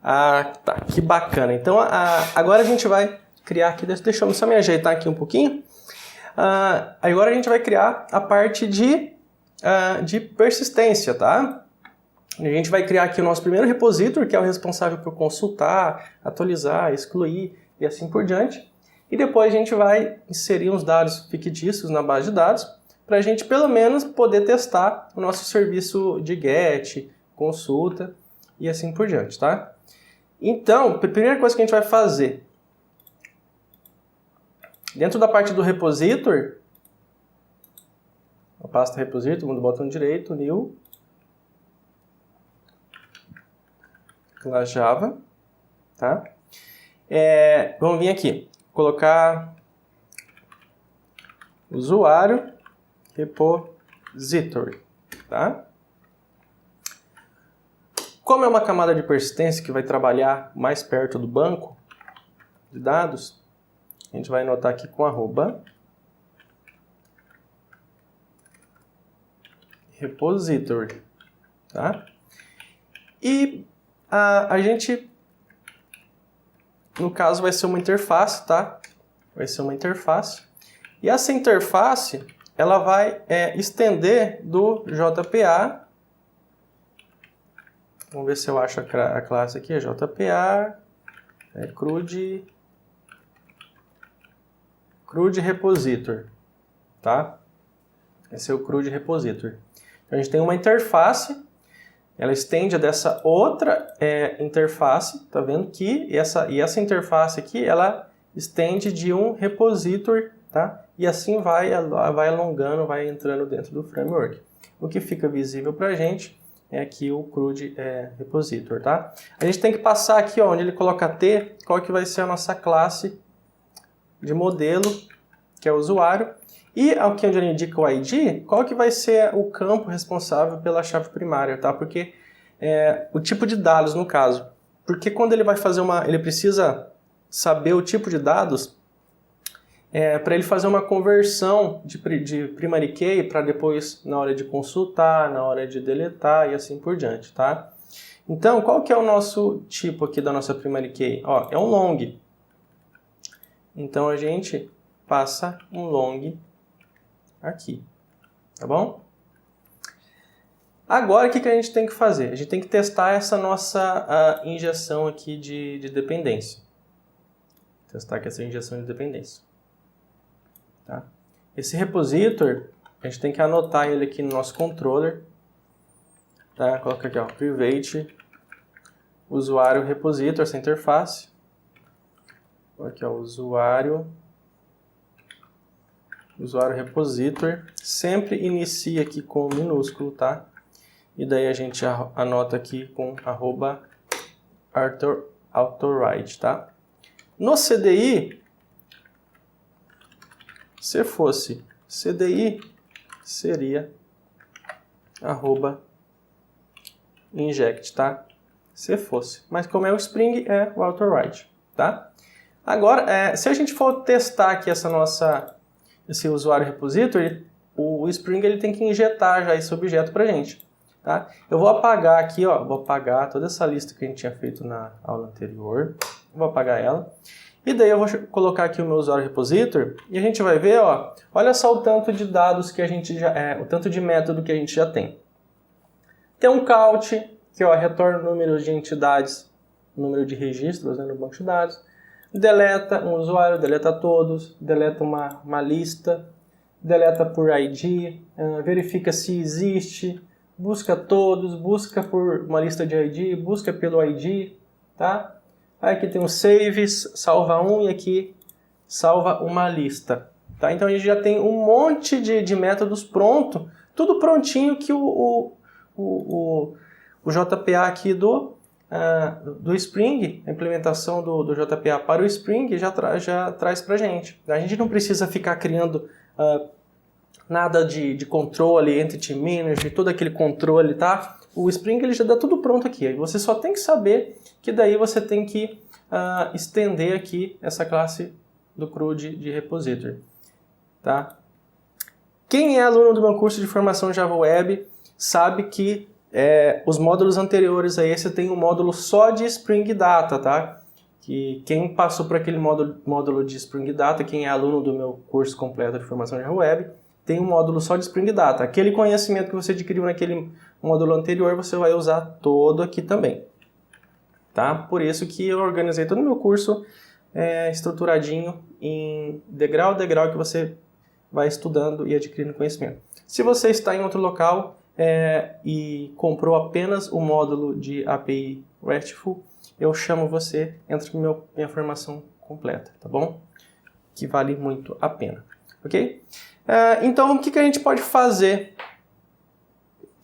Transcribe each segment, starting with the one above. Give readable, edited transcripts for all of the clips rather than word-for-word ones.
Ah, tá, que bacana. Então, agora a gente vai criar aqui, deixa eu só me ajeitar aqui um pouquinho. Agora a gente vai criar a parte de persistência, tá? A gente vai criar aqui o nosso primeiro repositor, que é o responsável por consultar, atualizar, excluir e assim por diante. E depois a gente vai inserir uns dados fictícios na base de dados para a gente pelo menos poder testar o nosso serviço de GET, consulta e assim por diante, tá? Então, a primeira coisa que a gente vai fazer, dentro da parte do repositor, a pasta repositor, no botão direito, new, classe Java, tá? Vamos vir aqui, colocar usuário repository, tá? Como é uma camada de persistência que vai trabalhar mais perto do banco de dados, a gente vai anotar aqui com arroba repository, tá? E a gente, no caso, vai ser uma interface, tá? Vai ser uma interface. E essa interface, ela vai estender do JPA. Vamos ver se eu acho a classe aqui, JPA, CRUD Repositor, tá? Esse é o CRUD Repositor. Então, a gente tem uma interface, ela estende dessa outra interface, tá vendo? E essa interface aqui, ela estende de um repositor, tá? E assim vai alongando, vai entrando dentro do framework. O que fica visível pra gente é aqui o CRUD Repositor, tá? A gente tem que passar aqui, ó, onde ele coloca T, qual que vai ser a nossa classe de modelo, que é o usuário. E aqui onde ele indica o ID, qual que vai ser o campo responsável pela chave primária, tá? Porque o tipo de dados, no caso. Porque quando ele vai fazer ele precisa saber o tipo de dados para ele fazer uma conversão de primary key para depois, na hora de consultar, na hora de deletar e assim por diante, tá? Então, qual que é o nosso tipo aqui da nossa primary key? Ó, é um long. Então, a gente passa um long aqui, tá bom? Agora, o que a gente tem que fazer? A gente tem que testar essa nossa injeção aqui de dependência. Testar aqui essa injeção de dependência. Tá? Esse repositor, a gente tem que anotar ele aqui no nosso controller. Tá? Coloca aqui, ó, private usuário repositor, essa interface. Aqui, ó, usuário repositor. Sempre inicia aqui com minúsculo, tá? E daí a gente anota aqui com arroba authoride, tá? No CDI, se fosse CDI, seria arroba inject, tá? Se fosse. Mas como é o Spring, é o authoride, tá? Agora, se a gente for testar aqui esse usuário repository, o Spring ele tem que injetar já esse objeto pra gente, tá? Eu vou apagar aqui, ó, vou apagar toda essa lista que a gente tinha feito na aula anterior, vou apagar ela. E daí eu vou colocar aqui o meu usuário repositor e a gente vai ver, ó, olha só o tanto de dados que a gente o tanto de método que a gente já tem. Tem um count, que ó, retorna o número de entidades, número de registros, né, no banco de dados. Deleta um usuário, deleta todos, deleta uma lista, deleta por ID, verifica se existe, busca todos, busca por uma lista de ID, busca pelo ID, tá? Aí aqui tem um saves, salva um e aqui salva uma lista. Tá? Então a gente já tem um monte de métodos pronto, tudo prontinho que o JPA aqui do Spring, a implementação do JPA para o Spring já traz para a gente. A gente não precisa ficar criando nada de controle, entity manager, todo aquele controle, tá? O Spring ele já dá tudo pronto aqui. Você só tem que saber que daí você tem que estender aqui essa classe do CRUD de repository, tá? Quem é aluno do meu curso de formação Java Web sabe que os módulos anteriores a esse tem um módulo só de Spring Data, tá? Que quem passou por aquele módulo de Spring Data, quem é aluno do meu curso completo de formação de web, tem um módulo só de Spring Data. Aquele conhecimento que você adquiriu naquele módulo anterior, você vai usar todo aqui também. Tá? Por isso que eu organizei todo o meu curso estruturadinho em degrau a degrau que você vai estudando e adquirindo conhecimento. Se você está em outro local e comprou apenas o módulo de API RESTful, eu chamo você, entra com minha formação completa, tá bom? Que vale muito a pena, ok? Então, o que a gente pode fazer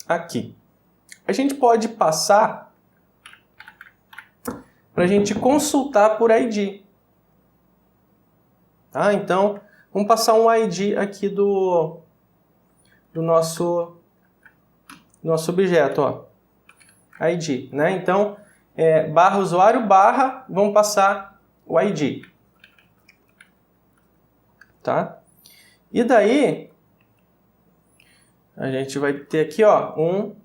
aqui? A gente pode passar para a gente consultar por ID. Tá? Então, vamos passar um ID aqui do nosso objeto, ó. ID, né? Então, barra usuário, barra, vamos passar o ID. Tá? E daí, a gente vai ter aqui, ó, um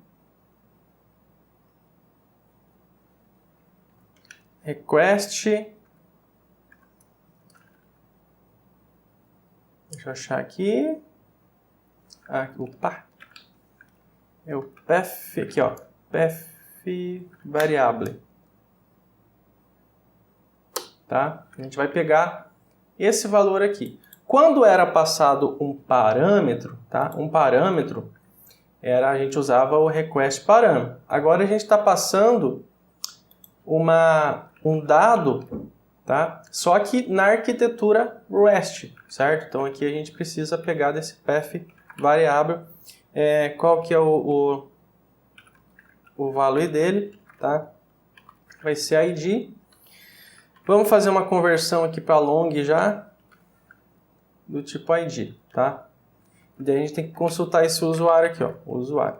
request. Deixa eu achar aqui. Opa! É o path, aqui, ó, path variable. Tá? A gente vai pegar esse valor aqui. Quando era passado um parâmetro, tá? Um parâmetro, a gente usava o request parâmetro. Agora a gente está passando um dado, tá? Só que na arquitetura REST, certo? Então aqui a gente precisa pegar desse path variável, qual que é o valor dele, tá? Vai ser ID. Vamos fazer uma conversão aqui para long já, do tipo ID, tá? E daí a gente tem que consultar esse usuário aqui, ó, usuário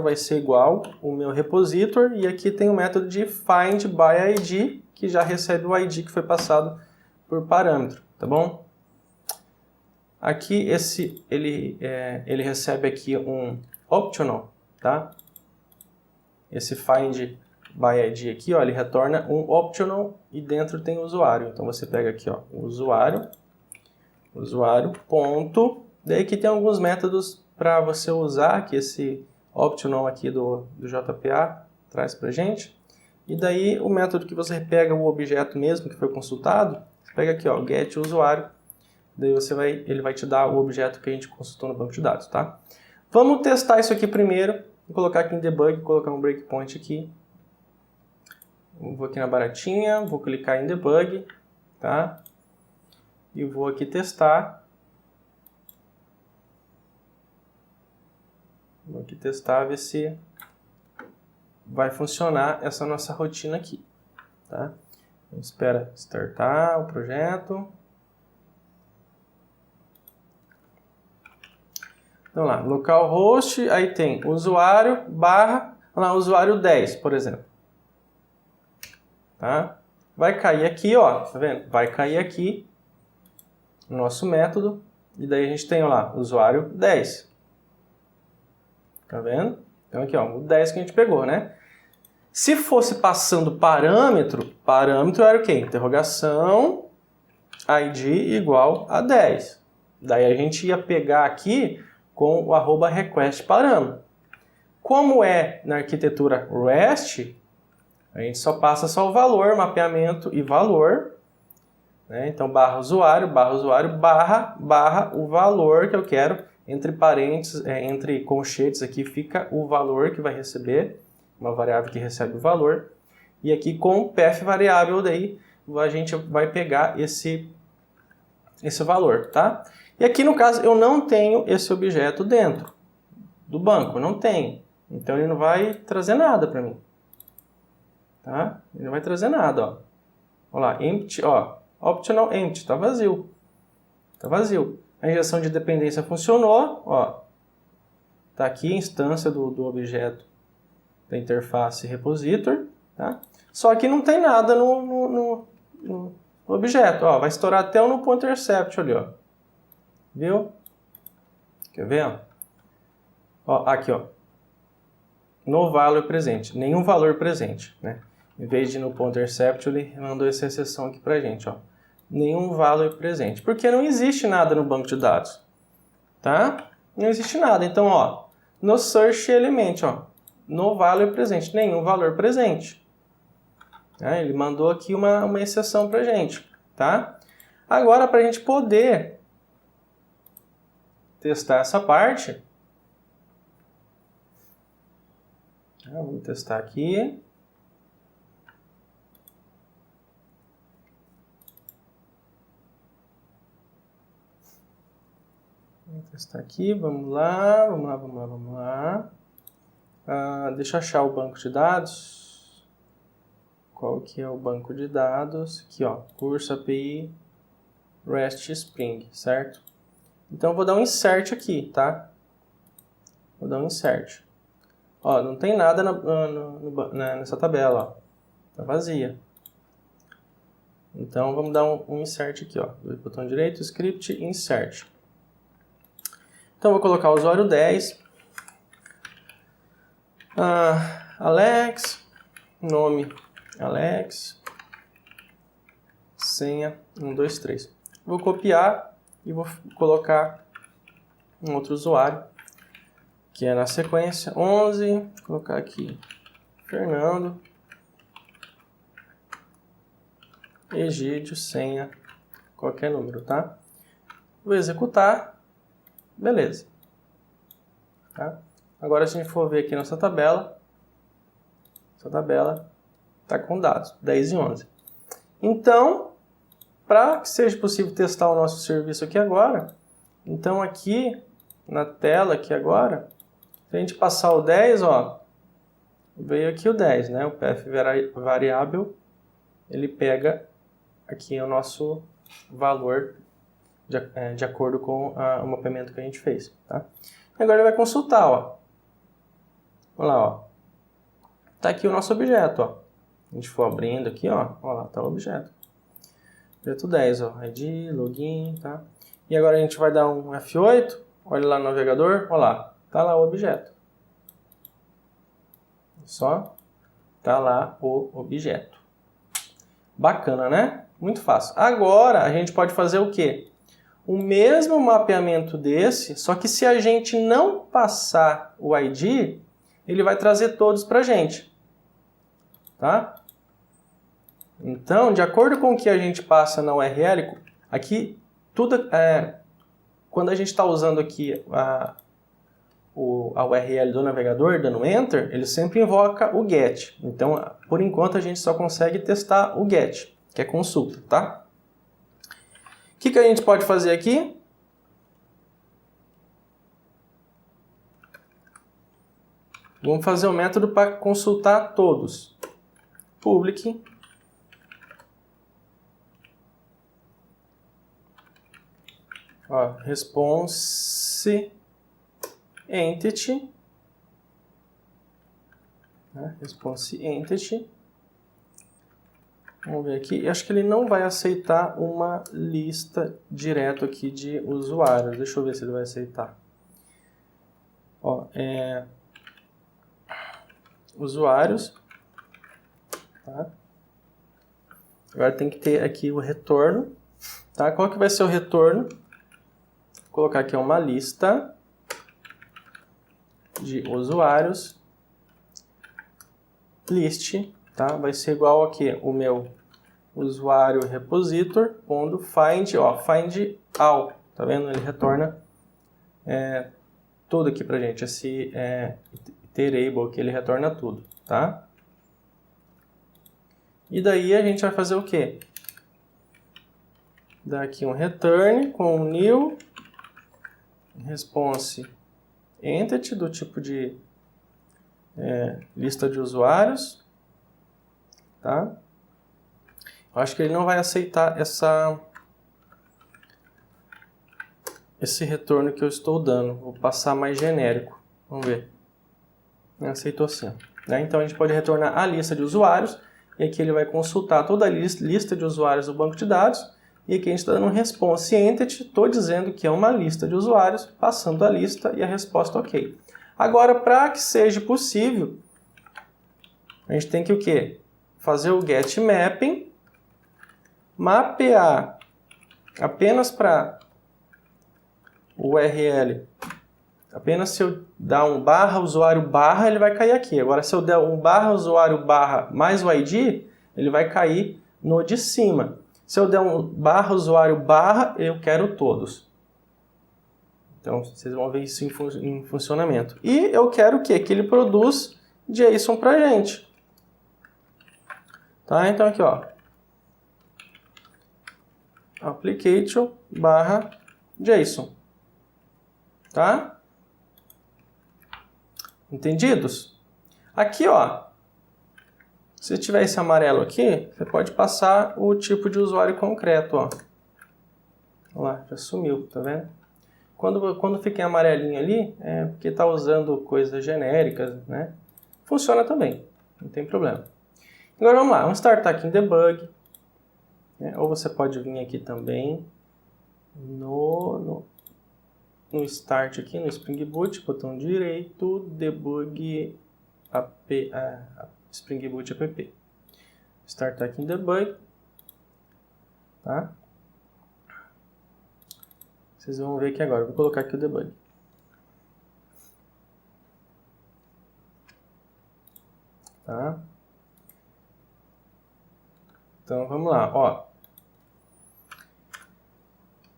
vai ser igual o meu repositor, e aqui tem o método de find by ID, que já recebe o ID que foi passado por parâmetro, tá bom? Aqui ele recebe aqui um optional, tá? Esse find by ID aqui, ó, ele retorna um optional e dentro tem o usuário. Então você pega aqui, ó, usuário ponto, daí aqui tem alguns métodos para você usar, que esse optional aqui do JPA traz pra gente. E daí o método que você pega o objeto mesmo que foi consultado, você pega aqui, ó, get usuário, daí ele vai te dar o objeto que a gente consultou no banco de dados, tá? Vamos testar isso aqui primeiro. Vou colocar aqui em debug, colocar um breakpoint aqui. Vou aqui na baratinha, vou clicar em debug, tá? E vou aqui testar. Vou aqui testar, ver se vai funcionar essa nossa rotina aqui, tá? Então, espera startar o projeto. Então lá, localhost, aí tem usuário barra, lá, usuário 10, por exemplo. Tá? Vai cair aqui, ó, tá vendo? Vai cair aqui o nosso método, e daí a gente tem, ó lá, usuário 10. Tá vendo? Então aqui, ó, o 10 que a gente pegou, né? Se fosse passando parâmetro era o quê? Interrogação, ID igual a 10. Daí a gente ia pegar aqui com o @request parâmetro. Como é na arquitetura REST, a gente só passa só o valor, mapeamento e valor, né? Então barra usuário, barra o valor que eu quero, entre parênteses, entre colchetes aqui fica o valor que vai receber, uma variável que recebe o valor, e aqui com o path variável daí a gente vai pegar esse valor, tá? E aqui no caso eu não tenho esse objeto dentro do banco, não tenho, então ele não vai trazer nada para mim. Tá? Ele não vai trazer nada, ó. Olha lá, empty, ó, optional empty, tá vazio. Tá vazio. A injeção de dependência funcionou, ó. Tá aqui a instância do objeto da interface repositor, tá? Só que não tem nada no objeto, ó. Vai estourar até o no.intercept ali, ó. Viu? Quer ver, ó? Ó, aqui, ó. No valor presente. Nenhum valor presente, né? Em vez de no ponto intercept, ele mandou essa exceção aqui pra gente, ó. Nenhum valor presente. Porque não existe nada no banco de dados, tá? Não existe nada. Então, ó, no search element, ó, no valor presente, nenhum valor presente. Ele mandou aqui uma exceção pra gente, tá? Agora, para a gente poder testar essa parte, vamos testar aqui. Vamos testar aqui, vamos lá. Deixa eu achar o banco de dados. Qual que é o banco de dados? Aqui, ó, curso API REST Spring, certo? Então eu vou dar um insert aqui, tá? Vou dar um insert. Ó, não tem nada nessa tabela, ó. Tá vazia. Então vamos dar um insert aqui, ó. Botão direito, script, insert. Então eu vou colocar o usuário 10. Alex, nome Alex, senha 1, 2, 3. Vou copiar e vou colocar um outro usuário, que é na sequência 11, vou colocar aqui Fernando, Egídio, senha, qualquer número, tá? Vou executar, beleza. Tá? Agora se a gente for ver aqui nossa tabela, essa tabela está com dados, 10 e 11. Então, para que seja possível testar o nosso serviço aqui agora, então aqui na tela aqui agora, se a gente passar o 10, ó, veio aqui o 10, né? O path variável, ele pega aqui o nosso valor de acordo com o mapeamento que a gente fez, tá? Agora ele vai consultar, ó. Olha lá, ó. Tá aqui o nosso objeto, ó. A gente for abrindo aqui, ó. Olha lá, tá o objeto. Objeto 10, ó. ID, login, tá? E agora a gente vai dar um F8. Olha lá no navegador, olha lá. Tá lá o objeto. Só tá lá o objeto. Bacana, né? Muito fácil. Agora a gente pode fazer o quê? O mesmo mapeamento desse, só que se a gente não passar o ID, ele vai trazer todos pra gente. Tá? Então, de acordo com o que a gente passa na URL, aqui, tudo quando a gente está usando aqui a URL do navegador, dando Enter, ele sempre invoca o GET. Então, por enquanto, a gente só consegue testar o GET, que é consulta, tá? O que a gente pode fazer aqui? Vamos fazer o método para consultar todos. Public response entity, né? Response entity. Vamos ver aqui. Eu acho que ele não vai aceitar uma lista direto aqui de usuários. Deixa eu ver se ele vai aceitar. Ó, usuários. Tá? Agora tem que ter aqui o retorno. Tá? Qual que vai ser o retorno? Vou colocar aqui uma lista de usuários. List, tá? Vai ser igual aqui o meu usuário repositor, quando find all. Tá vendo? Ele retorna tudo aqui pra gente. Esse iterable aqui, ele retorna tudo, tá? E daí a gente vai fazer o quê? Dar aqui um return com um new response entity do tipo de lista de usuários, tá? Eu acho que ele não vai aceitar esse retorno que eu estou dando. Vou passar mais genérico. Vamos ver. Aceitou sim. Né? Então a gente pode retornar a lista de usuários. E aqui ele vai consultar toda a lista de usuários do banco de dados. E aqui a gente está dando um response entity. Estou dizendo que é uma lista de usuários, passando a lista e a resposta ok. Agora, para que seja possível, a gente tem que o quê? Fazer o get mapping, mapear apenas para o URL. Apenas se eu dar um barra usuário barra, ele vai cair aqui. Agora, se eu der um barra usuário barra mais o ID, ele vai cair no de cima. Se eu der um barra usuário barra, eu quero todos. Então, vocês vão ver isso em funcionamento. E eu quero o quê? Que ele produz JSON pra gente. Tá? Então, aqui, ó. Application barra JSON. Tá? Entendidos? Aqui, ó. Se tiver esse amarelo aqui, você pode passar o tipo de usuário concreto, ó. Olha lá, já sumiu, tá vendo? Quando fica em amarelinho ali, é porque está usando coisas genéricas, né? Funciona também, não tem problema. Agora vamos lá, vamos startar aqui em debug. Né? Ou você pode vir aqui também no start aqui, no Spring Boot, botão direito, debug Spring Boot app. Startar aqui em debug. Tá? Vocês vão ver aqui agora. Eu vou colocar aqui o debug. Tá? Então, vamos lá. Ó.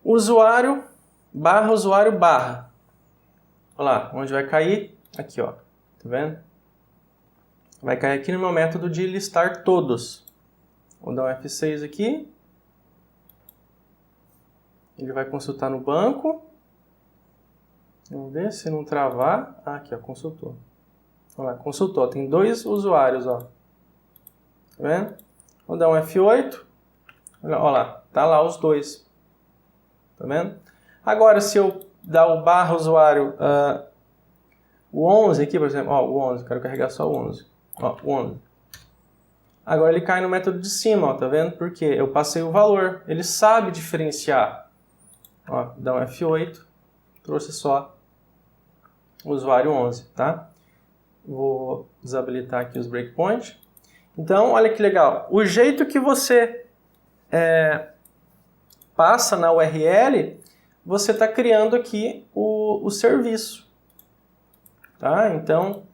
Usuário barra. Olha lá, onde vai cair? Aqui, ó. Tá vendo? Vai cair aqui no meu método de listar todos. Vou dar um F6 aqui. Ele vai consultar no banco. Vamos ver se não travar. Ah, aqui, ó, consultou. Olha lá, consultou. Tem 2 usuários, ó. Tá vendo? Vou dar um F8. Olha lá, tá lá os 2. Tá vendo? Agora, se eu dar o barra usuário, o 11 aqui, por exemplo, ó, o 11, quero carregar só o 11. Ó, o 11. Agora ele cai no método de cima, ó, tá vendo? Porque eu passei o valor. Ele sabe diferenciar. Ó, dá um F8, trouxe só o usuário 11, tá? Vou desabilitar aqui os breakpoints. Então, olha que legal. O jeito que você passa na URL, você está criando aqui o serviço. Tá? Então,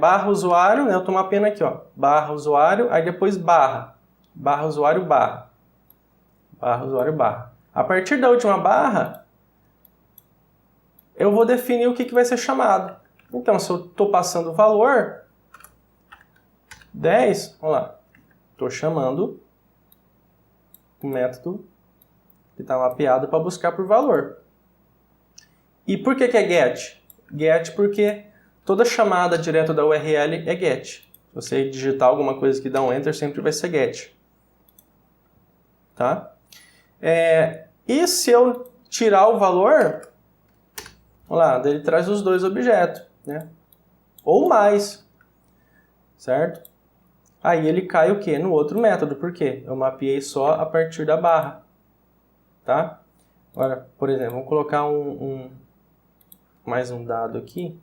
barra usuário, né? Eu estou mapeando aqui, ó, barra usuário, aí depois barra usuário barra usuário barra. A partir da última barra, eu vou definir o que vai ser chamado. Então, se eu estou passando o valor 10, olha lá, estou chamando o método que está mapeado para buscar por valor. E por que é get? Get porque toda chamada direto da URL é get. Se você digitar alguma coisa que dá um enter, sempre vai ser get. Tá? E se eu tirar o valor, olha lá, ele traz os 2 objetos, né? Ou mais, certo? Aí ele cai o quê? No outro método, por quê? Eu mapeei só a partir da barra, tá? Agora, por exemplo, vamos colocar mais um dado aqui.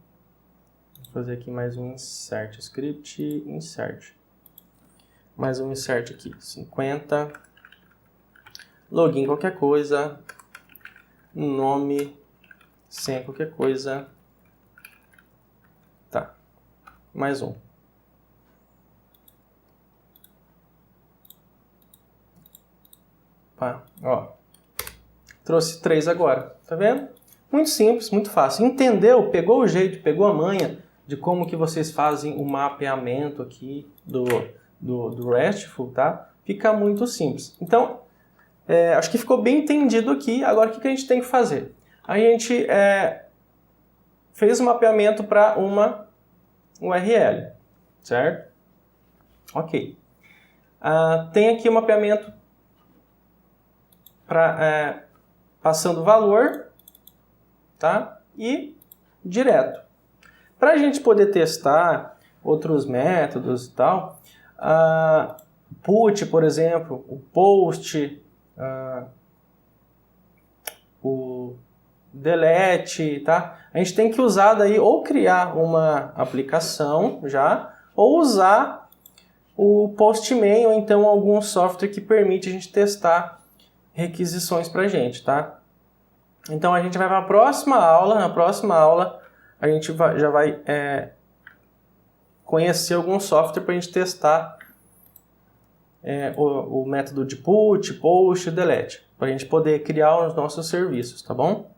Vou fazer aqui mais um insert, script insert. Mais um insert aqui, 50, login qualquer coisa, nome sem qualquer coisa. Tá, mais um. Pá, ó, trouxe 3 agora, tá vendo? Muito simples, muito fácil. Entendeu? Pegou o jeito, pegou a manha de como que vocês fazem o mapeamento aqui do RESTful, tá? Fica muito simples. Então, acho que ficou bem entendido aqui. Agora, o que a gente tem que fazer? A gente fez o mapeamento para uma URL, certo? Ok. Tem aqui o mapeamento para passando valor, tá? E direto. Para a gente poder testar outros métodos e tal, put, por exemplo, o post, o delete, tá? A gente tem que usar daí ou criar uma aplicação já, ou usar o Postman ou então algum software que permite a gente testar requisições pra gente, tá? Então a gente vai para a próxima aula. Na próxima aula a gente já vai conhecer algum software para a gente testar o método de put, post e delete, para a gente poder criar os nossos serviços, tá bom?